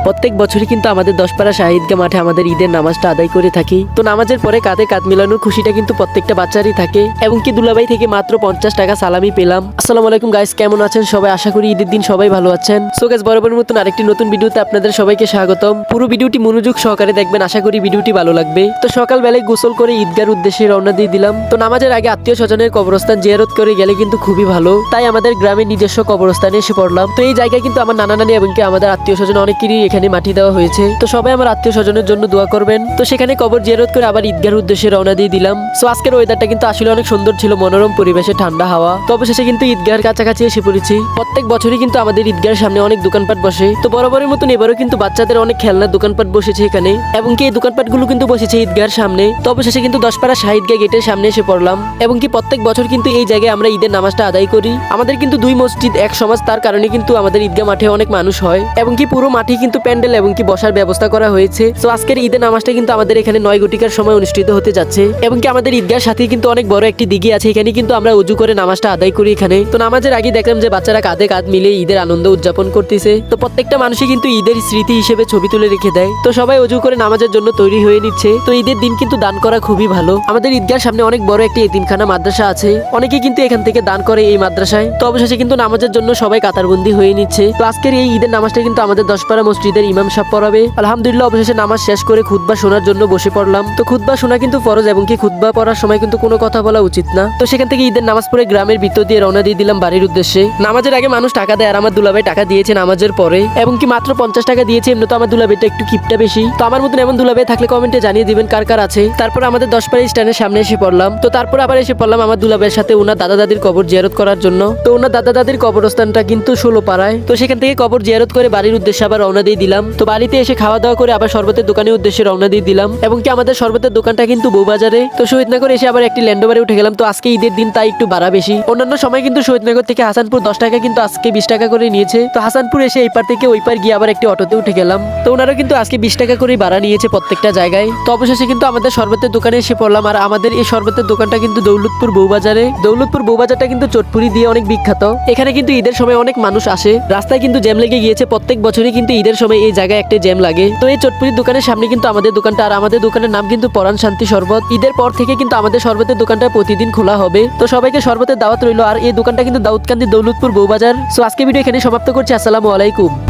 প্রত্যেক বছরই কিন্তু আমাদের দশপাড়া শাহিদগা মাঠে আমাদের ঈদের নামাজটা আদায় করে থাকি। তো নামাজের পরে কাঁধে কাঁধ মিলানোর খুশিটা কিন্তু প্রত্যেকটা বাচ্চারই থাকে। এবং কি দুলাভাই থেকে মাত্র 50 টাকা সালামি পেলাম। আসসালামু আলাইকুম গাইস, কেমন আছেন সবাই? আশা করি ঈদের দিন সবাই ভালো আছেন। সো গাইস, বরাবরের মতন আরেকটি নতুন ভিডিওতে আপনাদের সবাইকে স্বাগতম। পুরো ভিডিওটি মনোযোগ সহকারে দেখবেন, আশা করি ভিডিওটি ভালো লাগবে। তো সকালবেলায় গোসল করে ঈদগার উদ্দেশ্যে রওনা দিয়ে দিলাম। তো নামাজের আগে আত্মীয় স্বজনের কবরস্থান জিয়ারত করে গেলে কিন্তু খুবই ভালো, তাই আমাদের গ্রামের নিজস্ব কবরস্থানে এসে পড়লাম। তো এই জায়গায় কিন্তু আমার নানা নানি এবং কি আমাদের আত্মীয় স্বজন অনেকেরই এখানে মাটি দেওয়া হয়েছে। তো সবাই আমার আত্মীয় স্বজনের জন্য দোয়া করবেন। তো সেখানে কবর জিয়ারত করে আবার ঈদগার উদ্দেশ্যে রওনা দিয়ে দিলাম। সো আজকের ওয়েদারটা কিন্তু আসলে অনেক সুন্দর ছিল, মনোরম পরিবেশে ঠান্ডা হাওয়া। তো অবশেষে কিন্তু ঈদগার কাছাকাছি এসে পড়েছি। প্রত্যেক বছরই কিন্তু আমাদের ঈদগার সামনে অনেক দোকানপাট বসে। তো বরাবরের মতন এবারও কিন্তু বাচ্চাদের অনেক খেলনার দোকানপাট বসেছে এখানে, এবং কি এই দোকানপাটগুলো কিন্তু বসেছে ঈদগার সামনে। তো অবশেষে কিন্তু দশপাড়া শাহিদগা গেটের সামনে এসে পড়লাম। এবং কি প্রত্যেক বছর কিন্তু এই জায়গায় আমরা ঈদের নামাজটা আদায় করি। আমাদের কিন্তু দুই মসজিদ এক সমাজ, তার কারণে কিন্তু আমাদের ঈদগাহ মাঠে অনেক মানুষ হয়। এবং কি পুরো মাঠে কিন্তু প্যান্ডেল এবং কি বসার ব্যবস্থা করা হয়েছে। তো আজকের ঈদের নামাজটা কিন্তু আমাদের এখানে 9 ঘটিকার সময় অনুষ্ঠিত হতে যাচ্ছে। এবং কি আমাদের ঈদগার সাথে কিন্তু অনেক বড় একটি দিঘি আছে, এখানে কিন্তু আমরা উজু করে নামাজটা আদায় করি এখানে। তো নামাজের আগে দেখলাম যে বাচ্চারা কাঁধে কাঁধ মিলে ঈদের আনন্দ উদযাপন করতেছে। তো প্রত্যেকটা মানুষই কিন্তু ঈদের স্মৃতি হিসেবে ছবি তুলে রেখে দেয়। তো সবাই উজু করে নামাজের জন্য তৈরি হয়ে নিচ্ছে। তো ঈদের দিন কিন্তু দান করা খুবই ভালো। আমাদের ঈদগার সামনে অনেক বড় একটি এতিমখানা মাদ্রাসা আছে, অনেকে কিন্তু এখান থেকে দান করে এই মাদ্রাসায়। তো অবশেষে কিন্তু নামাজের জন্য সবাই কাতারবন্দি হয়ে নিচ্ছে। তো আজকের এই ঈদের নামাজটা কিন্তু আমাদের দশপাড়া মসজিদের ইমাম সাহেব পড়াবে। আলহামদুলিল্লাহ, অবশেষে নামাজ শেষ করে খুতবা শোনার জন্য বসে পড়লাম। তো খুতবা শোনা কিন্তু ফরজ, এবং কি খুতবা পড়ার সময় কিন্তু কোনো কথা বলা উচিত না। তো সেখান থেকে ঈদের নামাজ পড়ে গ্রামের ভিতর দিয়ে রওনা দিয়ে দিলাম বাড়ির উদ্দেশ্যে। নামাজের আগে মানুষ টাকা দেয়, আর আমার দুলাভাই টাকা দিয়েছে নামাজের পরে, এবং কি মাত্র 50 টাকা দিয়েছে। এমনি তো আমার দুলাভাইটা একটু কিপটা বেশি। তো আমার মতন এমন দুলাভাই থাকলে কমেন্টে জানিয়ে দিবেন কার কার আছে। তারপর আমাদের দশপাড়া স্ট্যান্ডের সামনে এসে পড়লাম। তো তারপর আবার এসে পড়লাম আমার দুলাভাইয়ের সাথে ওনার দাদা দাদির কবর জিয়ারত করার জন্য। তো ওনার দাদা দাদির কবরস্থানটা কিন্তু 16 পাড়ায়। তো সেখান থেকে কবর জিয়ারত করে বাড়ির উদ্দেশ্যে আবার রওনা দিয়ে দিলাম। তো বাড়িতে এসে খাওয়া দাওয়া করে আবার শরবতের দোকানের উদ্দেশ্যে রওনা দিয়ে দিলাম। এবং কি আমাদের শরবতের দোকানটা কিন্তু বউবাজারে। তো শহীদনগর এসে আবার একটি ল্যান্ডওভারে উঠে গেলাম। তো আজকে ঈদের দিন তাই একটু ভাড়া বেশি। অন্যান্য সময় কিন্তু শহীদনগর থেকে হাসানপুর 10 টাকা, কিন্তু আজকে 20 টাকা করে নিয়েছে। তো হাসানপুর এসে এই পার থেকে ওই পার গিয়ে আবার একটি অটোতে উঠে গেলাম। তো ওনারা কিন্তু আজকে 20 টাকা করে ভাড়া নিয়েছে প্রত্যেকটা জায়গায়। তো অবশেষে কিন্তু আমাদের শরবতের দোকানে এসে পড়লাম। আর আমাদের এই শরবতের দোকানটা কিন্তু দৌলতপুর বউবাজারে। দৌলতপুর বউবাজারটা কিন্তু চটপুরি দিয়ে অনেক বিখ্যাত। এখানে কিন্তু ঈদের সময় অনেক মানুষ আসে। রাস্তায় কিন্তু জ্যাম লেগে গিয়েছে, প্রত্যেক বছরই কিন্তু ঈদের সময় এই জায়গায় একটা জ্যাম লাগে। তো এই চটপুরির দোকানের সামনে কিন্তু আমাদের দোকানটা, আর আমাদের দোকানের নাম কিন্তু পরাণ শান্তি শরবত। ঈদের পর থেকে কিন্তু আমাদের শরবতের দোকানটা প্রতিদিন খোলা হবে। তো সবাইকে শরবতের দাওয়াত রইল। আর এই দোকানটা কিন্তু দাউদকান্দি দৌলতপুর বউবাজার। সো আজকে ভিডিও এখানে সমাপ্ত করছি। আসসালামু আলাইকুম।